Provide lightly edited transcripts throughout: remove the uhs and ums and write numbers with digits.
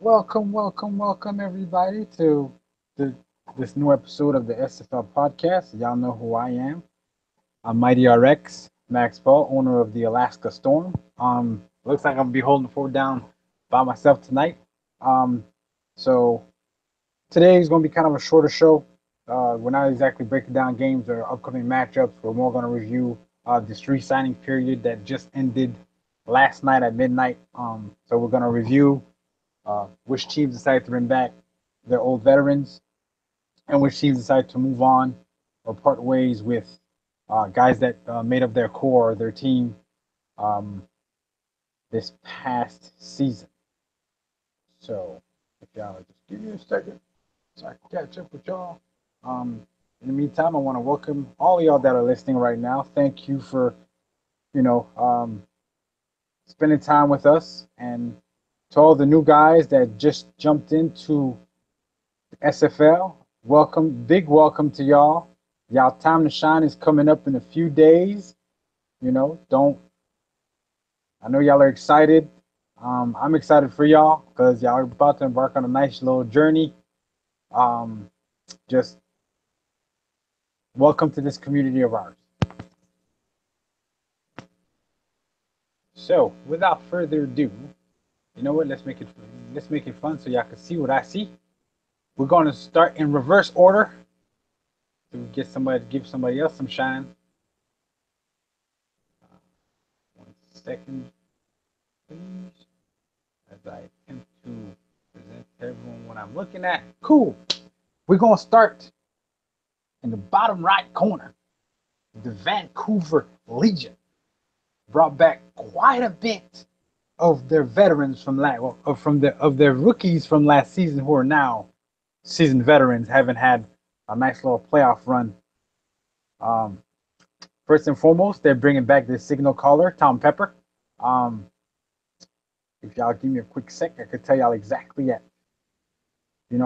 Welcome everybody to the, this new episode of the SFL podcast. Y'all know who I am. I'm Mighty RX, Max Paul, owner of the Alaska Storm. Looks like I'm gonna be holding the fort down by myself tonight. Um, so today is gonna be kind of a shorter show. We're not exactly breaking down games or upcoming matchups. We're more gonna review this re-signing period that just ended last night at midnight. So we're gonna review which teams decide to bring back their old veterans, and which teams decide to move on or part ways with guys that made up their core, their team, um, this past season. So, if y'all just give me a second so I can catch up with y'all. In the meantime, I want to welcome all of y'all that are listening right now. Thank you for, you know, spending time with us, and to all the new guys that just jumped into SFL, welcome, big welcome to y'all. Y'all time to shine is coming up in a few days. Don't I know y'all are excited. I'm excited for y'all because y'all are about to embark on a nice little journey. Um, just welcome to this community of ours. So, without further ado, you know what? Let's make it fun so y'all can see what I see. We're going to start in reverse order to give somebody else some shine. 1 second, please, as I attempt to present to everyone what I'm looking at. Cool. We're going to start in the bottom right corner. The Vancouver Legion brought back quite a bit of their veterans from their rookies from last season who are now seasoned veterans, haven't had a nice little playoff run. Um, First and foremost, they're bringing back their signal caller, Tom Pepper. Um, if y'all give me a quick sec, I could tell y'all exactly at. They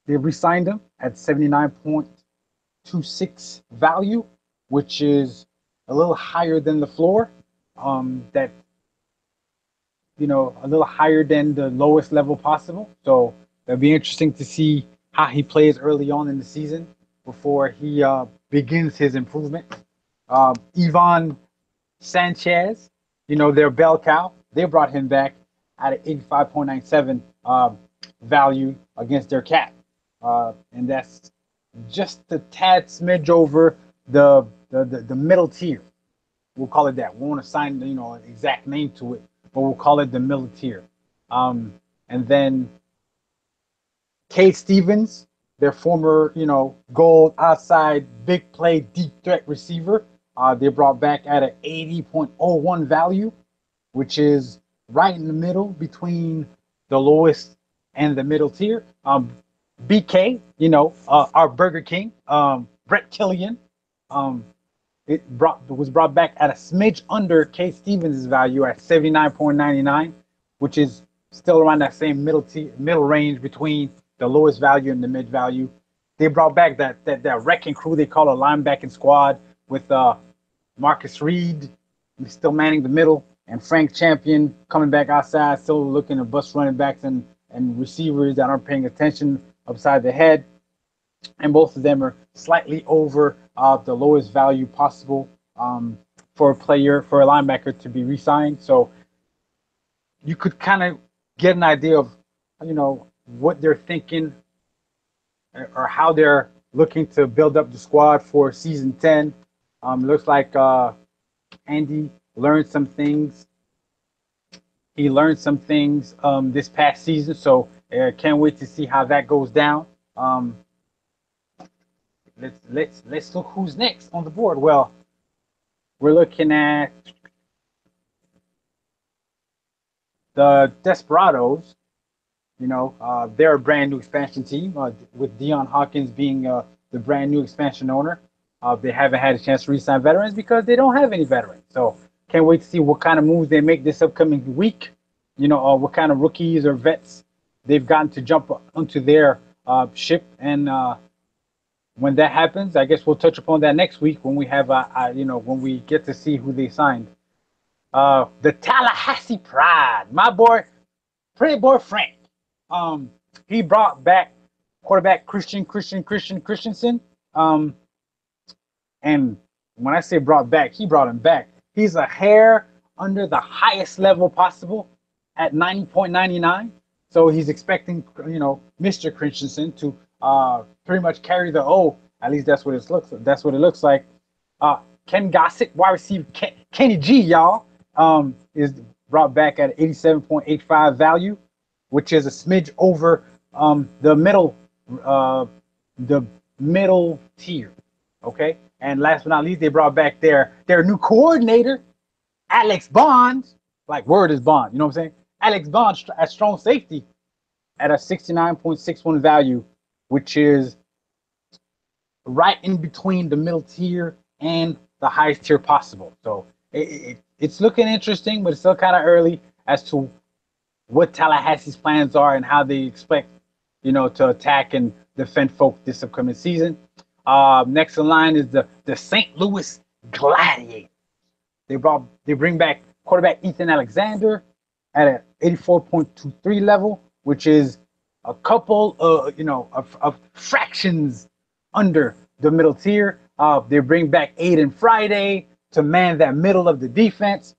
re-signed him at 79.26 value, which is a little higher than the floor. That a little higher than the lowest level possible. So it'll be interesting to see how he plays early on in the season before he begins his improvement. Ivan Sanchez, their bell cow, they brought him back at an 85.97 value against their cap. And that's just a tad smidge over the middle tier. We'll call it that. We won't assign an exact name to it, but we'll call it the middle tier. And then Kate Stevens, their former gold outside big play deep threat receiver, they brought back at an 80.01 value, which is right in the middle between the lowest and the middle tier. BK, our Burger King, Brett Killian, was brought back at a smidge under Kate Stevens' value at 79.99, which is still around that same middle range between the lowest value and the mid value. They brought back that wrecking crew they call a linebacking squad with Marcus Reed still manning the middle, and Frank Champion coming back outside, still looking to bust running backs and receivers that aren't paying attention upside the head. And both of them are slightly over the lowest value possible for a linebacker to be re-signed. So you could kind of get an idea of, what they're thinking or how they're looking to build up the squad for season 10. Looks like Andy learned some things. He learned some things this past season, so can't wait to see how that goes down. Let's look who's next on the board. Well, we're looking at the Desperados. They're a brand new expansion team with Dion Hawkins being the brand new expansion owner. They haven't had a chance to re-sign veterans because they don't have any veterans. So can't wait to see what kind of moves they make this upcoming week. What kind of rookies or vets they've gotten to jump onto their ship. And when that happens, I guess we'll touch upon that next week when we have, when we get to see who they signed. The Tallahassee Pride, my boy. Pretty Boy Frank. He brought back quarterback Christensen. And when I say brought back, he brought him back. He's a hair under the highest level possible at 90.99. So he's expecting, Mr. Christensen to pretty much carry the O. At least that's what it looks. That's what it looks like. Ken Gossick, wide receiver Kenny G, y'all, is brought back at 87.85 value, which is a smidge over the middle tier. Okay, and last but not least, they brought back their new coordinator, Alex Bond. Like word is bond, you know what I'm saying? Alex Bond at strong safety at a 69.61 value, which is right in between the middle tier and the highest tier possible. So it's looking interesting, but it's still kind of early as to what Tallahassee's plans are and how they expect, to attack and defend folk this upcoming season. Next in line is the St. Louis Gladiators. They bring back quarterback Ethan Alexander at an 84.23 level, which is a couple of fractions under the middle tier. They bring back Aiden Friday to man that middle of the defense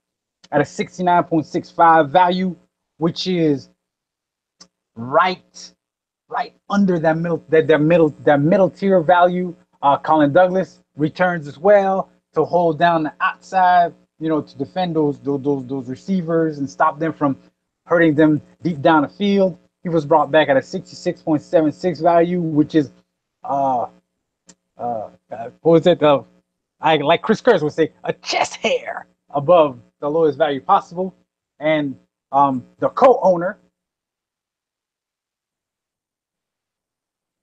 at a 69.65 value, which is right under that middle tier value. Colin Douglas returns as well to hold down the outside, to defend those receivers and stop them from hurting them deep down the field. He was brought back at a 66.76 value, which is what was it? Like Chris Kurtz would say, a chest hair above the lowest value possible. And the co-owner,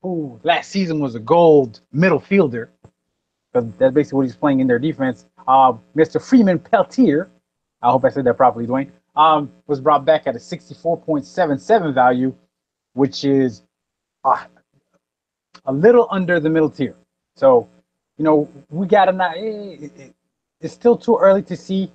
who last season was a gold middle fielder, because that's basically what he's playing in their defense, Mr. Freeman Peltier, I hope I said that properly, Dwayne, was brought back at a 64.77 value, which is a little under the middle tier. So, we got to it's still too early to see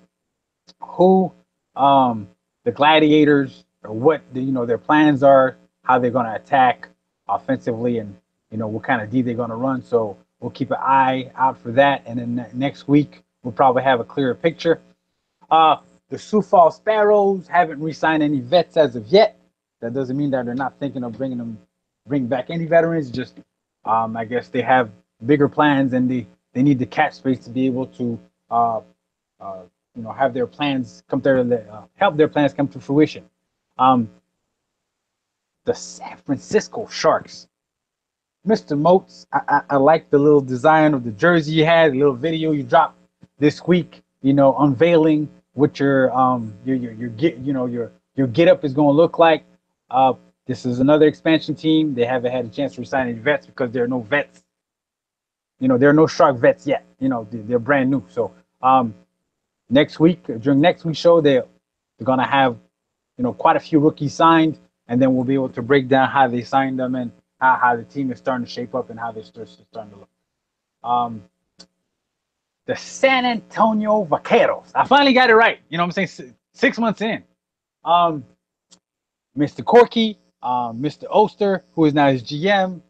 who the Gladiators or what their plans are, how they're going to attack offensively, and what kind of D they're going to run. So we'll keep an eye out for that, and then next week we'll probably have a clearer picture. The Sioux Falls Pharaohs haven't re-signed any vets as of yet. That doesn't mean that they're not thinking of bring back any veterans. Just I guess they have bigger plans, and they need the cap space to be able to have their plans help their plans come to fruition. The San Francisco Sharks, Mr. Moats, I like the little design of the jersey you had, the little video you dropped this week, unveiling what your get up is going to look like. This is another expansion team. They haven't had a chance to resign any vets because there are no vets. There are no Shark vets yet. They're brand new. So next week, during next week's show, they're going to have quite a few rookies signed, and then we'll be able to break down how they signed them and how the team is starting to shape up and how they're starting to look. The San Antonio Vaqueros. I finally got it right. You know what I'm saying? 6 months in. Mr. Corky, Mr. Oster, who is now his GM.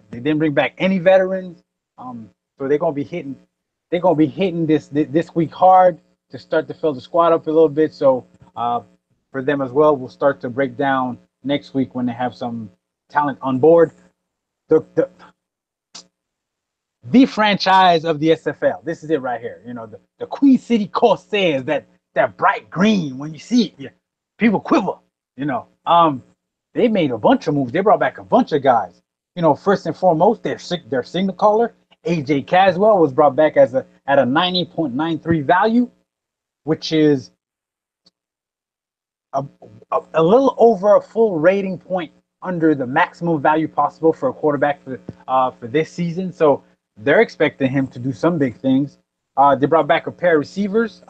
They didn't bring back any veterans. So they're gonna be hitting this week hard to start to fill the squad up a little bit. So for them as well, we'll start to break down next week when they have some talent on board. The franchise of the SFL. This is it right here. The Queen City Corsairs, that bright green. When you see it, people quiver. They made a bunch of moves. They brought back a bunch of guys. First and foremost, their signal caller, AJ Caswell, was brought back at a 90.93 value, which is a little over a full rating point under the maximum value possible for a quarterback for this season. So they're expecting him to do some big things. They brought back a pair of receivers,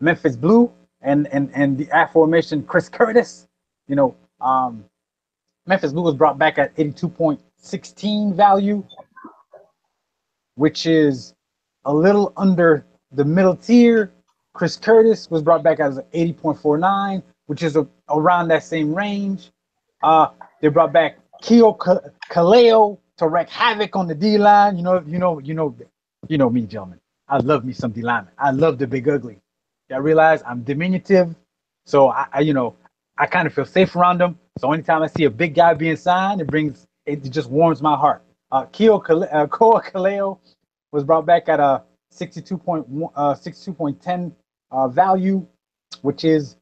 Memphis Blue and the aforementioned Chris Curtis. Memphis Blue was brought back at 82.16 value, which is a little under the middle tier. Chris Curtis was brought back as 80.49, which is around that same range. They brought back Keo Kaleo to wreak havoc on the D line. You know me, gentlemen. I love me some D linemen. I love the big ugly. I realize I'm diminutive, so I kind of feel safe around them. So anytime I see a big guy being signed, it just warms my heart. Koa Kaleo was brought back at a 62.10 value, which is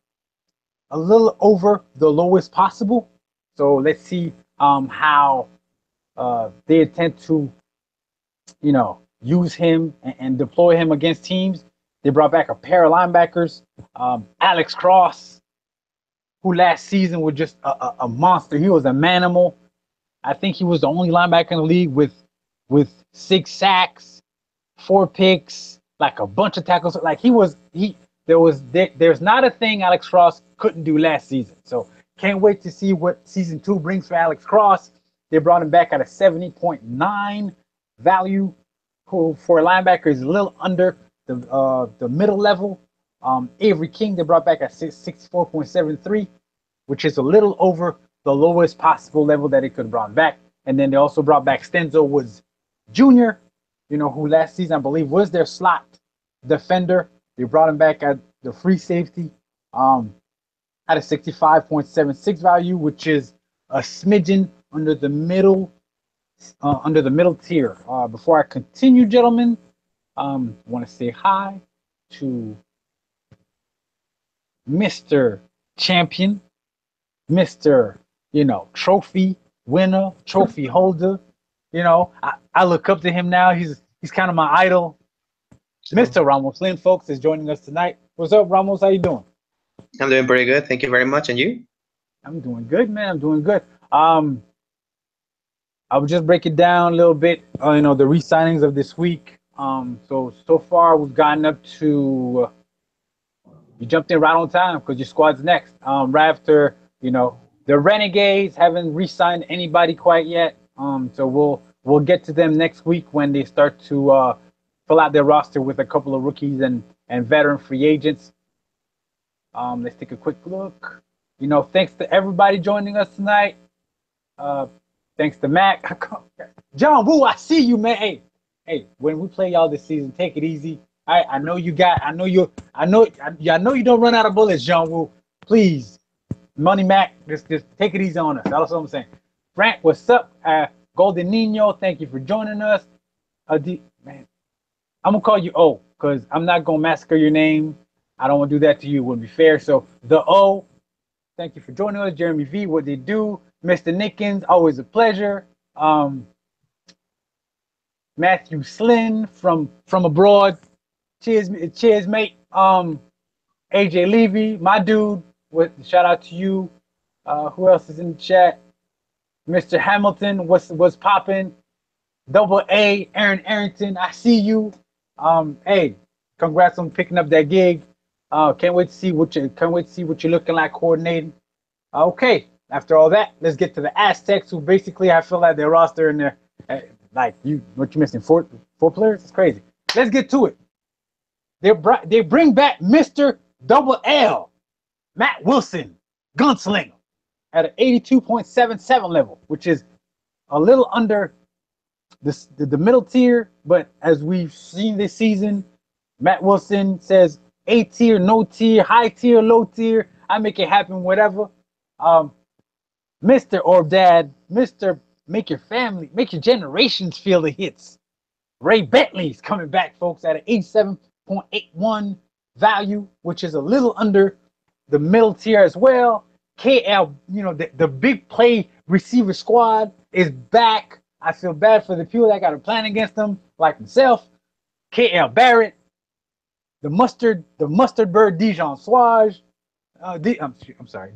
a little over the lowest possible. So let's see how they attempt to, use him and deploy him against teams. They brought back a pair of linebackers, Alex Cross, who last season was just a monster. He was a manimal. I think he was the only linebacker in the league with 6 sacks, 4 picks, like a bunch of tackles. Like there's not a thing Alex Cross couldn't do last season. So can't wait to see what season 2 brings for Alex Cross. They brought him back at a 70.9 value, who for a linebacker is a little under the middle level. Avery King they brought back at 64.73, which is a little over the lowest possible level that it could have brought back. And then they also brought back Stenzo Woods Jr., who last season I believe was their slot defender. They brought him back at the free safety at a 65.76 value, which is a smidgen under the middle tier. Before I continue, gentlemen, want to say hi to Mr. Champion, Mr. Trophy winner, trophy holder. I look up to him now. He's kind of my idol. Sure. Mr. Ramos Lynn, folks, is joining us tonight. What's up, Ramos? How you doing? I'm doing pretty good. Thank you very much. And you? I'm doing good, man. I'm doing good. I would just break it down a little bit, the re-signings of this week. So far we've gotten up to, you jumped in right on time because your squad's next. Right after, the Renegades haven't re-signed anybody quite yet. So we'll get to them next week when they start to fill out their roster with a couple of rookies and veteran free agents. Let's take a quick look. Thanks to everybody joining us tonight. Thanks to Mac. John Woo, I see you, man. Hey, when we play y'all this season, take it easy. I know you don't run out of bullets, John Woo. Please, Money Mac, just take it easy on us. That's what I'm saying. Frank, what's up? Golden Nino, thank you for joining us. Man, I'm gonna call you O because I'm not gonna massacre your name. I don't want to do that to you. It wouldn't be fair. So the O, thank you for joining us. Jeremy V, what they do. Mr. Nickens, always a pleasure. Matthew Slynn from abroad. Cheers, mate. AJ Levy, my dude. Shout out to you. Who else is in the chat? Mr. Hamilton, what's popping? Double A, Aaron Arrington, I see you. Hey, congrats on picking up that gig. Can't wait to see what you're looking like coordinating. Okay. After all that, let's get to the Aztecs, who basically I feel like their roster and their what you missing four players? It's crazy. Let's get to it. They bring back Mr. Double L, Matt Wilson, gunslinger, at an 82.77 level, which is a little under the middle tier. But as we've seen this season, Matt Wilson says A tier, no tier, high tier, low tier. I make it happen, whatever. Mr. or Dad, Mr. Make your generations feel the hits. Ray Bentley's coming back, folks, at an 87.81 value, which is a little under the middle tier as well. KL, the big play receiver squad is back. I feel bad for the people that got a plan against them, like myself. KL Barrett, the mustard bird Dijon Swage.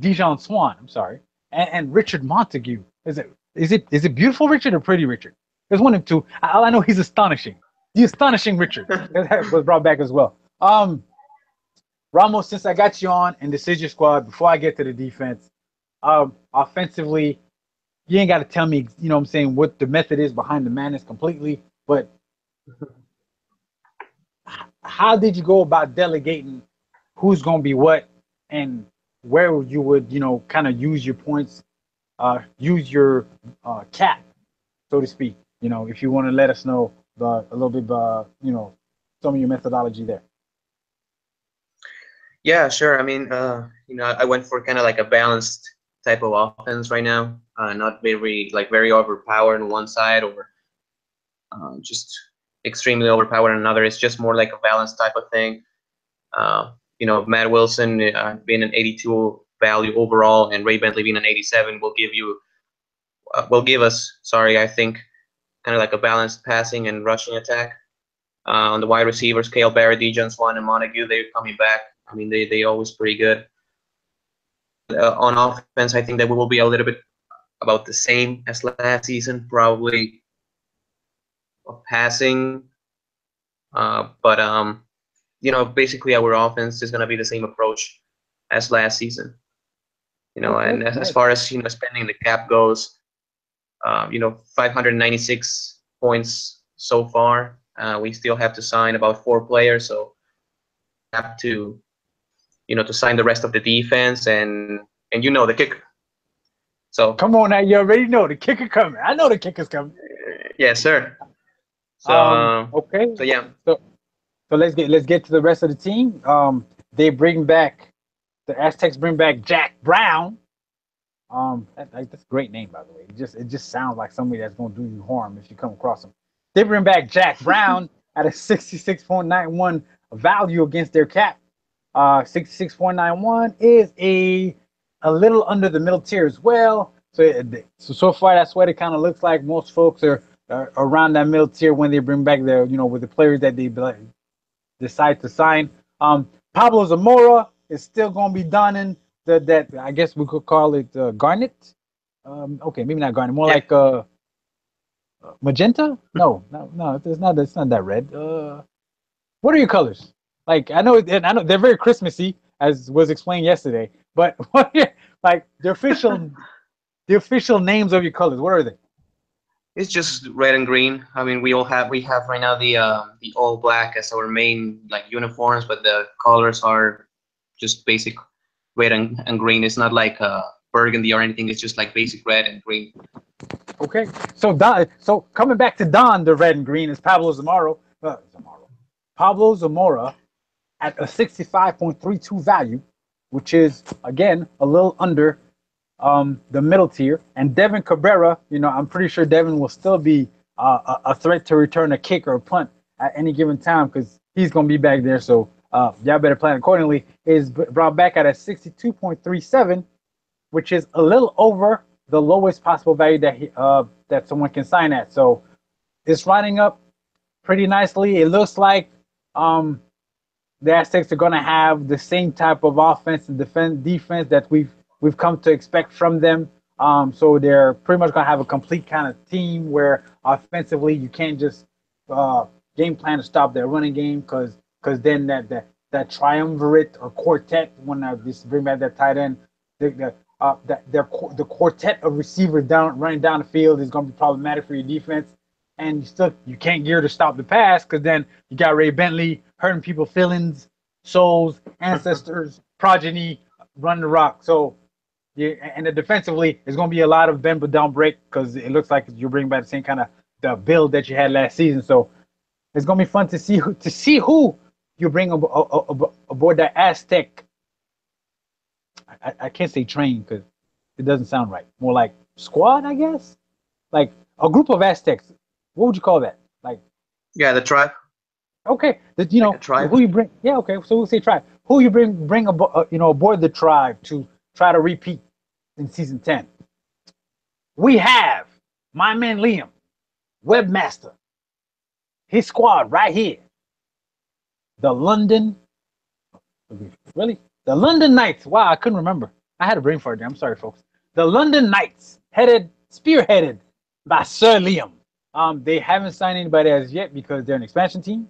Dijon Swan. I'm sorry. And Richard Montague. Is it beautiful Richard or pretty Richard? There's one of two. All I know, he's astonishing. The astonishing Richard was brought back as well. Ramos, since I got you on, and this is your squad, before I get to the defense, offensively, you ain't got to tell me, what the method is behind the madness completely, but how did you go about delegating who's going to be what, and where you would, kind of use your points, use your cap, so to speak. If you want to let us know a little bit, some of your methodology there. Yeah, sure. I mean, I went for kind of like a balanced type of offense right now. Not very overpowered on one side or just extremely overpowered on another. It's just more like a balanced type of thing. Matt Wilson being an 82 value overall and Ray Bentley being an 87 will give us, I think, kind of like a balanced passing and rushing attack. On the wide receivers, Cale Barrett, Dijon Swan, and Montague, they're coming back. I mean, they always pretty good. On offense, I think that we will be a little bit about the same as last season, probably passing. But basically our offense is going to be the same approach as last season. And as far as spending the cap goes, 596 points so far. We still have to sign about 4 players, so have to to sign the rest of the defense and the kicker. So come on now, you already know the kicker coming. I know the kicker's coming. Yes, sir. So okay. So yeah. So let's get to the rest of the team. The Aztecs bring back Jack Brown. That's a great name, by the way. It just sounds like somebody that's gonna do you harm if you come across him. They bring back Jack Brown at a 66.91 value against their cap. 66.91 is a little under the middle tier as well. So far that's what it kind of looks like. Most folks are around that middle tier when they bring back their, with the players that they decide to sign. Pablo Zamora is still going to be donning that I guess we could call it garnet. Okay, maybe not garnet, more like magenta. No, it's not that red. What are your colors? Like I know they're very Christmassy, as was explained yesterday. But what are like the official names of your colors? What are they? It's just red and green. I mean, we have right now the all black as our main like uniforms, but the colors are just basic red and green. It's not like burgundy or anything. It's just like basic red and green. Okay, so coming back to Don, the red and green is Pablo Zamora at a 65.32 value, which is again a little under the middle tier. And Devin Cabrera, I'm pretty sure Devin will still be a threat to return a kick or a punt at any given time because he's going to be back there. So y'all better plan accordingly. Is brought back at a 62.37, which is a little over the lowest possible value that someone can sign at. So it's lining up pretty nicely. It looks like the Aztecs are going to have the same type of offense and defense that we've come to expect from them. So they're pretty much going to have a complete kind of team where offensively you can't just game plan to stop their running game because then that triumvirate or quartet, when I just bring back that tight end, the quartet of receivers running down the field is going to be problematic for your defense. And you can't gear to stop the pass because then you got Ray Bentley hurting people, feelings, souls, ancestors, progeny, running the rock. So yeah, and defensively, it's going to be a lot of bend but down break because it looks like you're bringing back the same kind of the build that you had last season. So it's going to be fun to see who you bring aboard that Aztec. I can't say train because it doesn't sound right. More like squad, I guess. Like a group of Aztecs. What would you call that? Like the tribe. Okay, tribe. who you bring? Yeah, okay. So we'll say tribe. Who you bring aboard the tribe to try to repeat in season 10? We have my man Liam, webmaster. His squad right here. The London Knights. Wow, I couldn't remember. I had a brain fart there. I'm sorry, folks. The London Knights, spearheaded by Sir Liam. They haven't signed anybody as yet because they're an expansion team.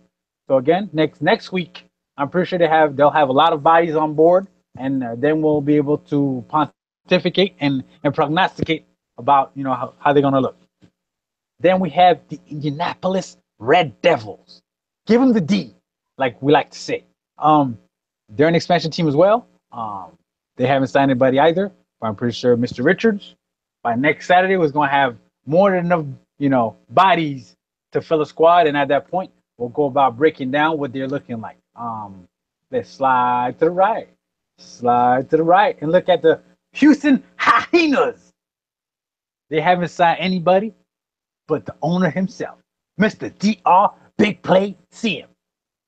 So again, next week, I'm pretty sure they'll have a lot of bodies on board, and then we'll be able to pontificate and prognosticate about how they're gonna look. Then we have the Indianapolis Red Devils. Give them the D. like we like to say. They're an expansion team as well. They haven't signed anybody either, but I'm pretty sure Mr. Richards by next Saturday was going to have more than enough, bodies to fill a squad, and at that point, we'll go about breaking down what they're looking like. Let's slide to the right, and look at the Houston Hyenas. They haven't signed anybody but the owner himself, Mr. Dr. Big Play CM,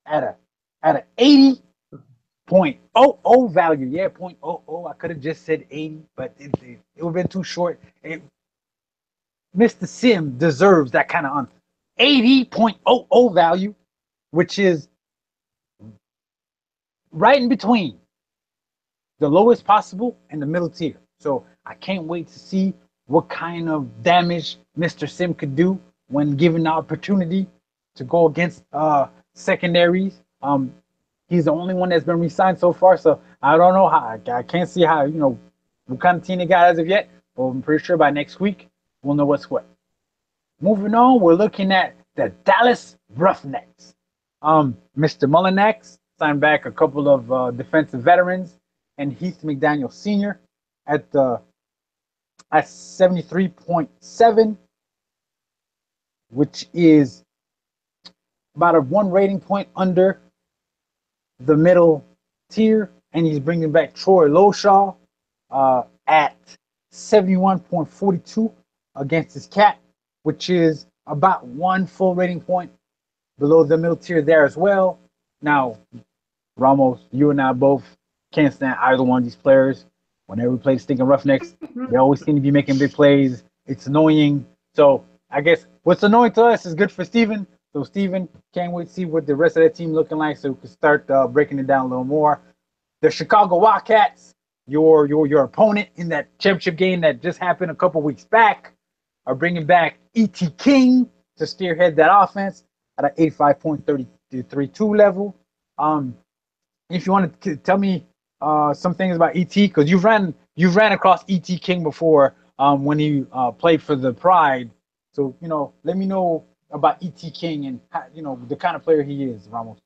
at a 80.00 value. Yeah, point oh oh. I could have just said 80, but it would have been too short. Mr. Sim deserves that kind of 80.00 value, which is right in between the lowest possible and the middle tier. So I can't wait to see what kind of damage Mr. Sim could do when given the opportunity to go against secondaries. He's the only one that's been re-signed so far, so I don't know how. I can't see how what kind of team they got as of yet. But I'm pretty sure by next week we'll know what's what. Moving on, we're looking at the Dallas Roughnecks. Mr. Mullinax signed back a couple of defensive veterans and Heath McDaniel Sr. at 73.7, which is about a one rating point under the middle tier, and he's bringing back Troy Loshaw at 71.42 against his cap, which is about one full rating point below the middle tier there as well. Now, Ramos, you and I both can't stand either one of these players. Whenever we play the stinking Roughnecks, they always seem to be making big plays. It's annoying. So I guess what's annoying to us is good for Steven. So Steven, can't wait to see what the rest of that team looking like so we can start breaking it down a little more. The Chicago Wildcats, your opponent in that championship game that just happened a couple weeks back, are bringing back E.T. King to spearhead that offense at an 85.32 level. If you want to tell me some things about ET, because you've ran across ET King before when he played for the Pride. So let me know about ET King and how, the kind of player he is, Ramos.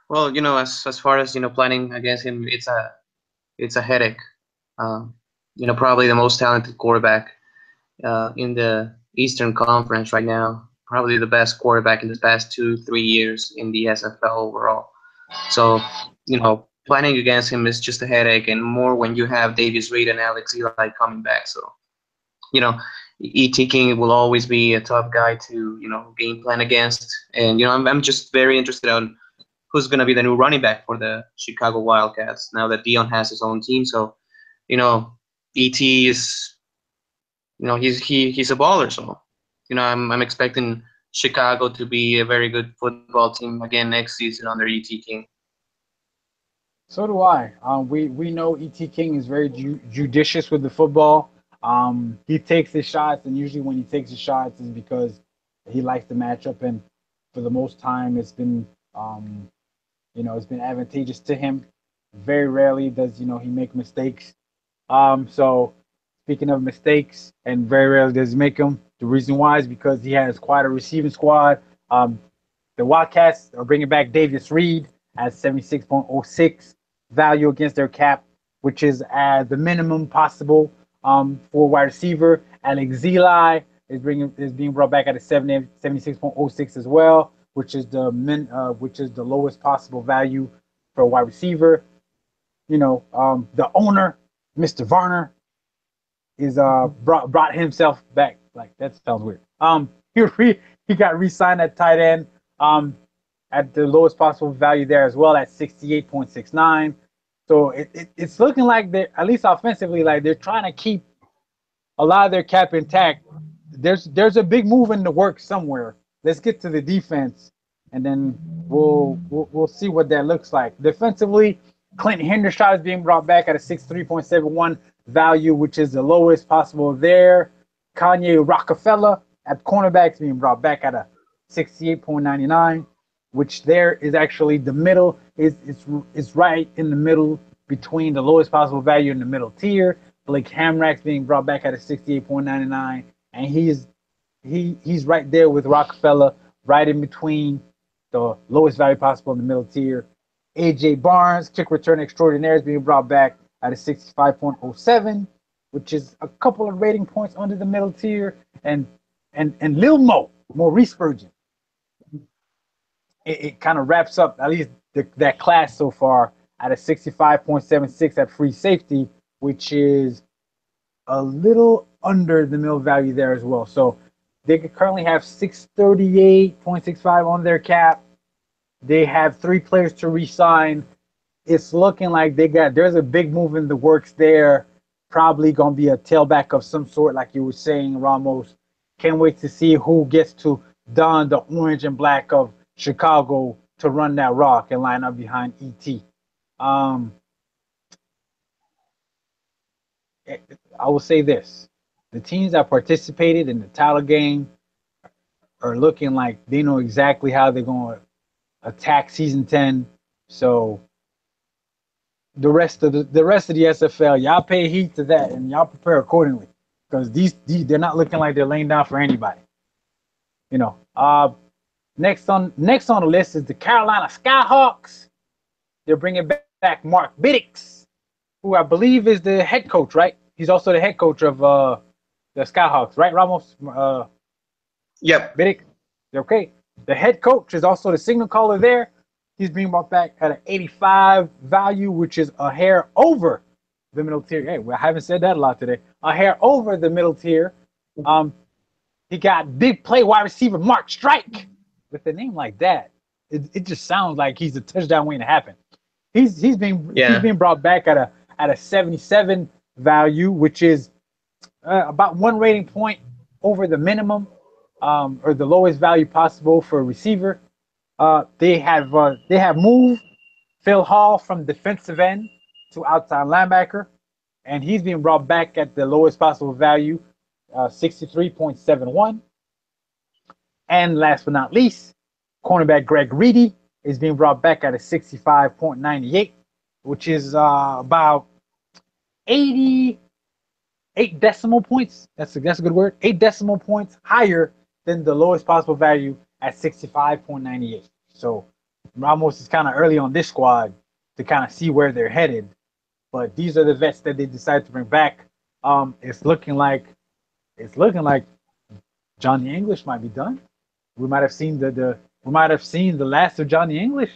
Well, as far as planning against him, it's a headache. Probably the most talented quarterback in the Eastern Conference right now. Probably the best quarterback in the past 2-3 years in the SFL overall. So, planning against him is just a headache, and more when you have Davis Reed and Alex Eli coming back. So, E.T. King will always be a tough guy to, game plan against. And, I'm just very interested on who's going to be the new running back for the Chicago Wildcats now that Dion has his own team. So, E.T. is, he's a baller. So, I'm expecting Chicago to be a very good football team again next season under E.T. King. So do I. We know E.T. King is very judicious with the football. He takes his shots, and usually when he takes his shots is because he likes the matchup, and for the most time it's been it's been advantageous to him. Very rarely does he make mistakes. So speaking of mistakes, and very rarely does he make them. The reason why is because he has quite a receiving squad. The Wildcats are bringing back Davis Reed at 76.06 value against their cap, which is at the minimum possible for wide receiver. Alex Eli is being brought back at a 76.06 as well, which is the lowest possible value for a wide receiver. The owner, Mr. Varner, is brought himself back. Like, that sounds weird. He got re-signed at tight end at the lowest possible value there as well at 68.69. So it's looking like they're, at least offensively, like they're trying to keep a lot of their cap intact. There's a big move in the works somewhere. Let's get to the defense, and then we'll see what that looks like. Defensively, Clinton Hendershot is being brought back at a 63.71 value, which is the lowest possible there. Kanye Rockefeller at cornerback is being brought back at a 68.99, which there is actually the middle is right in the middle between the lowest possible value and the middle tier. Blake Hamrack's being brought back at a 68.99, and he's right there with Rockefeller, right in between the lowest value possible in the middle tier. AJ Barnes, kick return extraordinaire, is being brought back at a 65.07, which is a couple of rating points under the middle tier. And Lil Maurice Spurgeon, it kind of wraps up at least that class so far at a 65.76 at free safety, which is a little under the mill value there as well. So they currently have 638.65 on their cap. They have 3 players to re-sign. It's looking like there's a big move in the works there. Probably gonna be a tailback of some sort, like you were saying, Ramos. Can't wait to see who gets to don the orange and black of Chicago to run that rock and line up behind ET. Um, I will say this: the teams that participated in the title game are looking like they know exactly how they're going to attack season 10. So the rest of the SFL, y'all pay heed to that and y'all prepare accordingly, because these they're not looking like they're laying down for anybody. You know. Next on the list is the Carolina Skyhawks. They're bringing back Mark Biddix, who I believe is the head coach, right? He's also the head coach of the Skyhawks, right, Ramos? Yep. Biddix. Okay. The head coach is also the signal caller there. He's being brought back at an 85 value, which is a hair over the middle tier. Hey, well, I haven't said that a lot today. A hair over the middle tier. He got big play wide receiver Mark Strike. With a name like that, it just sounds like he's a touchdown waiting to happen. He's being brought back at a 77 value, which is about 1 rating point over the minimum, or the lowest value possible for a receiver. They have moved Phil Hall from defensive end to outside linebacker, and he's being brought back at the lowest possible value, 63.71. And last but not least, cornerback Greg Reedy is being brought back at a 65.98, which is about 88 decimal points. That's a good word. 8 decimal points higher than the lowest possible value at 65.98. So Ramos is kind of early on this squad to kind of see where they're headed. But these are the vets that they decided to bring back. It's looking like Johnny English might be done. We might have seen the last of Johnny English,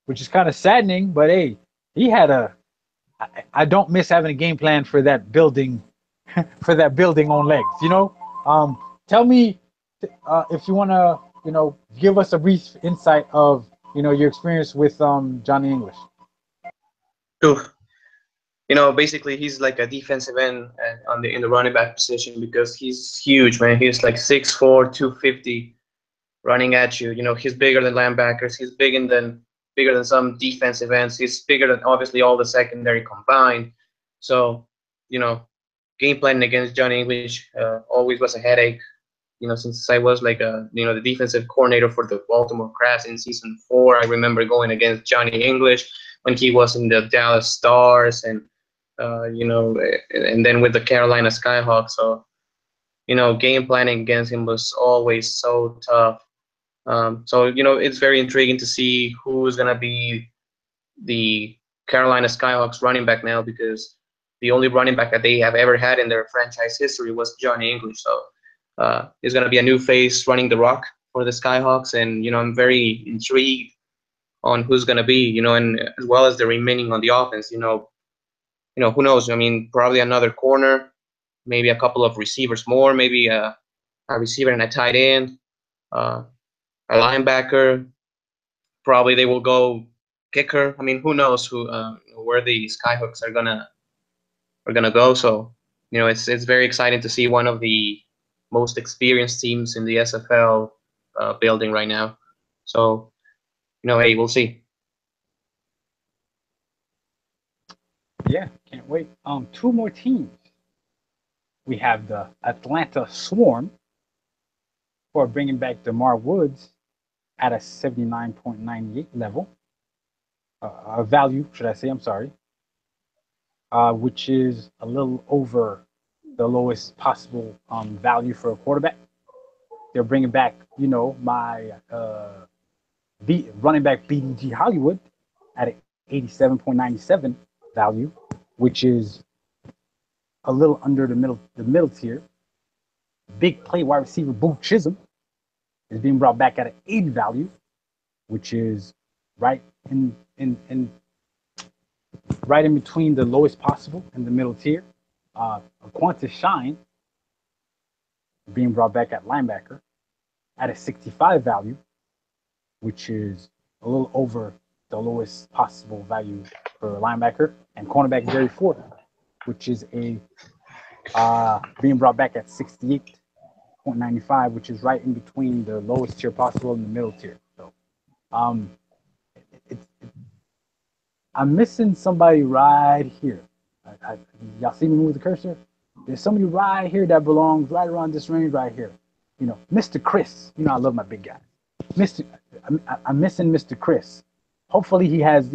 which is kind of saddening. But hey, he had I don't miss having a game plan for that building, on legs. You know, tell me if you want to, give us a brief insight of your experience with Johnny English. Sure. Basically he's like a defensive end in the running back position, because he's huge, man. He's like 6'4", 250. Running at you. He's bigger than linebackers. He's bigger than some defensive ends. He's bigger than obviously all the secondary combined. So, game planning against Johnny English always was a headache. Since I was like the defensive coordinator for the Baltimore Crabs in season 4, I remember going against Johnny English when he was in the Dallas Stars, and and then with the Carolina Skyhawks. So, game planning against him was always so tough. So it's very intriguing to see who's gonna be the Carolina Skyhawks running back now, because the only running back that they have ever had in their franchise history was Johnny English. So it's gonna be a new face running the rock for the Skyhawks, and I'm very intrigued on who's gonna be, and as well as the remaining on the offense. Who knows? I mean, probably another corner, maybe a couple of receivers more, maybe a receiver and a tight end. A linebacker, probably they will go kicker. I mean, who knows where the Skyhawks are gonna go. So it's very exciting to see one of the most experienced teams in the SFL building right now. So hey, we'll see. Yeah, can't wait. 2 more teams. We have the Atlanta Swarm, who are bringing back DeMar Woods at a 79.98 level, value, should I say? I'm sorry, which is a little over the lowest possible value for a quarterback. They're bringing back, my Running back BDG Hollywood at an 87.97 value, which is a little under the middle tier. Big play wide receiver Boo Chisholm is being brought back at an 80 value, which is right in right in between the lowest possible and the middle tier. Qantas Shine being brought back at linebacker at a 65 value, which is a little over the lowest possible value for a linebacker, and cornerback Jerry Ford, which is a being brought back at 68.95, which is right in between the lowest tier possible and the middle tier. So, um, I'm missing somebody right here. Y'all see me move the cursor? There's somebody right here that belongs right around this range right here. Mr. Chris. I love my big guy. Mr. I'm missing Mr. Chris. Hopefully he has,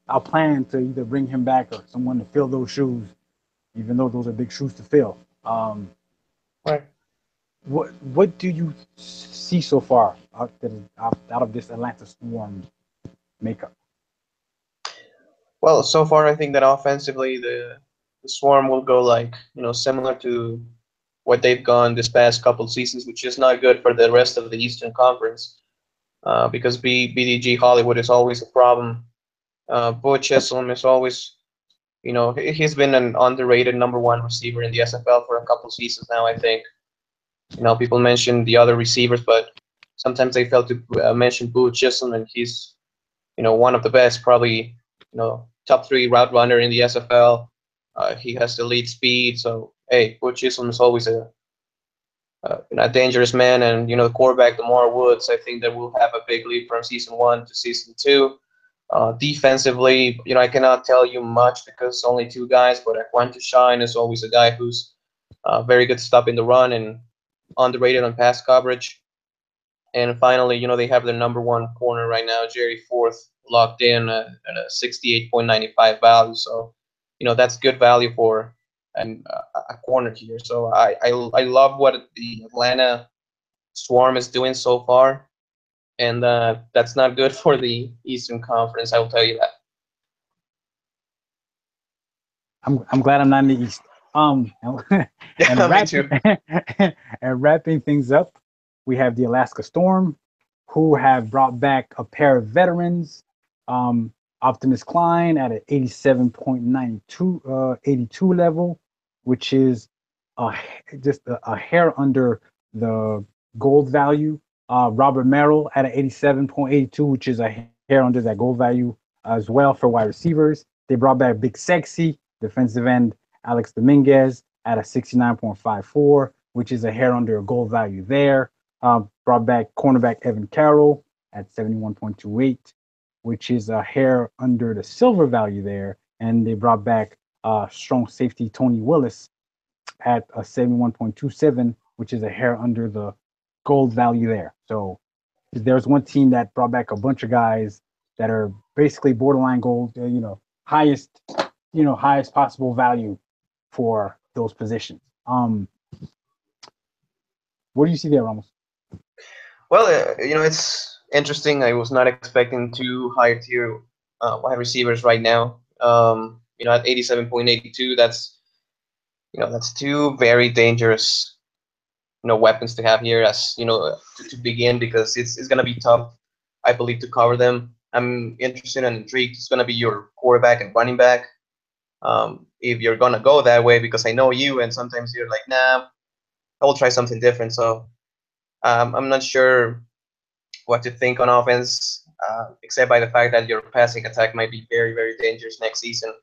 a plan to either bring him back or someone to fill those shoes, even though those are big shoes to fill. Right. What do you see so far out of this Atlanta Storm makeup? Well, so far I think that offensively the Swarm will go similar to what they've gone this past couple seasons, which is not good for the rest of the Eastern Conference, because BDG Hollywood is always a problem. Butch Chisholm is always, he's been an underrated number one receiver in the SFL for a couple seasons now, I think. People mention the other receivers, but sometimes they fail to mention Butch Chisholm, and he's, one of the best, probably, top 3 route runner in the SFL. He has the lead speed, so hey, Butch Chisholm is always a dangerous man, and the quarterback, Demar Woods, I think that will have a big leap from season 1 to season 2. Defensively, I cannot tell you much because only 2 guys, but Aquanta Shine is always a guy who's very good stopping the run and underrated on pass coverage. And finally, they have their number 1 corner right now, Jerry Forth, locked in at a 68.95 value. So, that's good value for a corner here. So I love what the Atlanta Swarm is doing so far, and that's not good for the Eastern Conference. I will tell you that. I'm glad I'm not in the East. And Me too. wrapping things up, we have the Alaska Storm, who have brought back a pair of veterans. Optimus Klein at an 87.92, 82 level, which is just a hair under the gold value. Robert Merrill at an 87.82, which is a hair under that gold value as well for wide receivers. They brought back Big Sexy, defensive end Alex Dominguez at a 69.54, which is a hair under a gold value there. Brought back cornerback Evan Carroll at 71.28, which is a hair under the silver value there. And they brought back strong safety Tony Willis at a 71.27, which is a hair under the gold value there. So there's one team that brought back a bunch of guys that are basically borderline gold, highest possible value for those positions. What do you see there, Ramos? Well, it's interesting. I was not expecting 2 higher tier wide receivers right now. At 87.82, that's 2 very dangerous, weapons to have here as to begin, because it's gonna be tough, I believe, to cover them. I'm interested and intrigued. It's gonna be your quarterback and running back. If you're gonna go that way, because I know you, and sometimes you're like, nah, I will try something different. So I'm not sure what to think on offense, except by the fact that your passing attack might be very, very dangerous next season.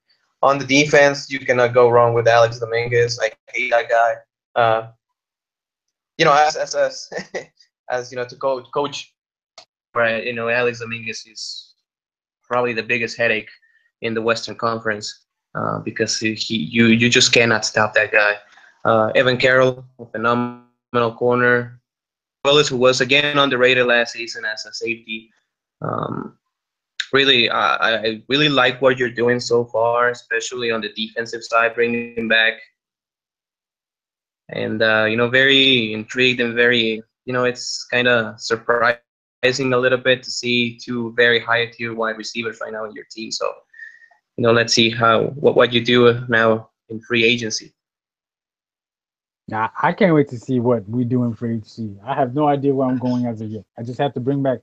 On the defense, you cannot go wrong with Alex Dominguez. I hate that guy. As as to coach, right? Alex Dominguez is probably the biggest headache in the Western Conference, because you just cannot stop that guy. Evan Carroll, a phenomenal corner. Willis, who was again underrated last season as a safety. Really, I really like what you're doing so far, especially on the defensive side, bringing back. And very intrigued and very, it's kind of surprising a little bit to see two very high tier wide receivers right now in your team. So let's see what you do now in free agency. Now, I can't wait to see what we do in free agency. I have no idea where I'm going as of yet. I just have to bring back.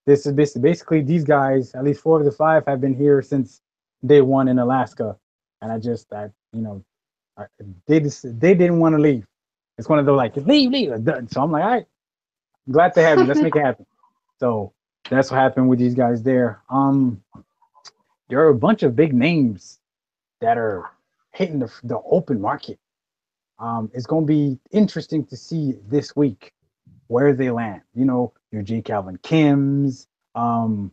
This is basically these guys. At least 4 of the 5 have been here since day one in Alaska, and I, they didn't want to leave. It's one of those like leave. So I'm like, all right, I'm glad to have you. Let's make it happen. So that's what happened with these guys there. There are a bunch of big names that are hitting the open market. It's going to be interesting to see this week where they land. Your J. Calvin Kims. Who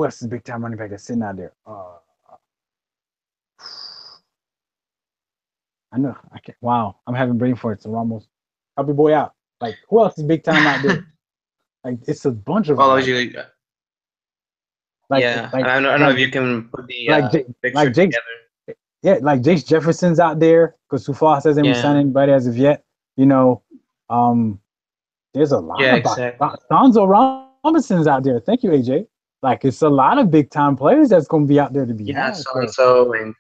else is big time running back that's sitting out there? I know I can't. Wow, I'm having brain farts. So Ramos, help your boy out. Like, who else is big time out there? Like, it's a bunch of Well, like, obviously, like, yeah. like, I don't know like, if you can put the like, picture like Jake's. together. Yeah, like Jace Jefferson's out there because Sufas hasn't Yeah, re-signed anybody as of yet. You know, um, there's a lot yeah, of exactly. Sonzo Robinson's out there. Thank you, AJ. Like, it's a lot of big time players that's going to be out there to be Yeah, had. so and So so, and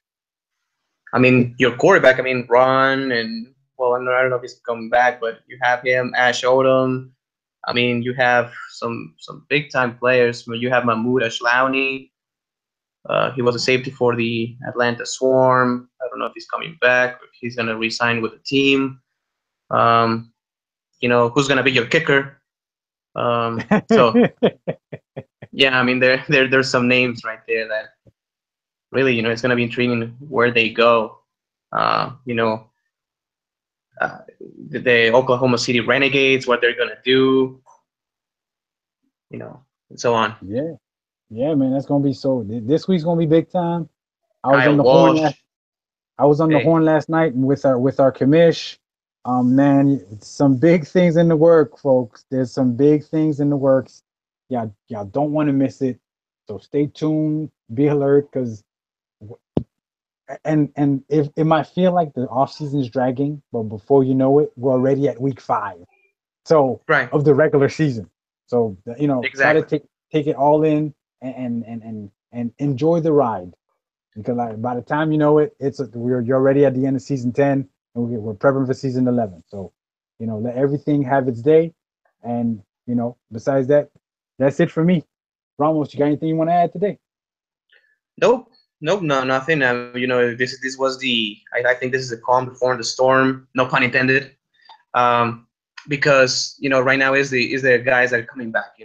I it, mean your quarterback. I mean Ron, and well, I don't know if he's coming back, but you have him, Ash Odom. I mean, you have some big time players. I mean, you have Mahmoud Ashlauni. He was a safety for the Atlanta Swarm. I don't know if he's coming back, if he's gonna re-sign with the team. Um, who's gonna be your kicker? So yeah, I mean there's some names right there that really it's gonna be intriguing where they go. Uh, you know, the Oklahoma City Renegades, what they're gonna do, and so on. yeah, yeah, man, that's going to be so. This week's going to be big time. I was on Kyle the horn Walsh, last. I was on the hey, horn last night with our commish. Man, some big things in the work, folks. There's some big things in the works. Y'all don't want to miss it. So stay tuned, be alert, because if it might feel like the off season is dragging, but before you know it, we're already at week 5. So right, of the regular season. So try to exactly. take it all in and enjoy the ride because like, by the time you know it, you're already at the end of season 10 and we're prepping for season 11. So let everything have its day, and besides that, that's it for me. Ramos, you got anything you want to add today? Nope, nope, no, nothing. This was the. I think this is the calm before the storm. No pun intended. Um, because right now is the guys that are coming back.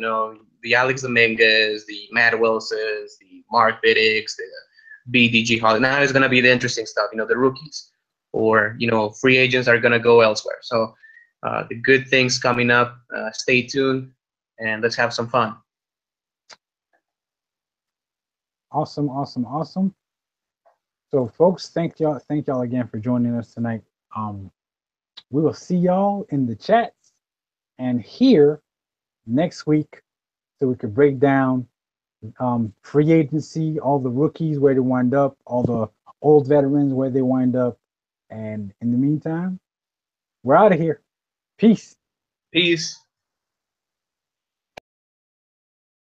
The Alex Dominguez, the Matt Wilsons, the Mark Biddix, the BDG Holly. Now it's gonna be the interesting stuff. The rookies or free agents are gonna go elsewhere. So the good things coming up. Stay tuned and let's have some fun. Awesome, awesome, awesome. So, folks, thank y'all again for joining us tonight. We will see y'all in the chats and here next week so we could break down free agency, all the rookies where they wind up, all the old veterans where they wind up, and in the meantime, we're out of here. Peace. Peace.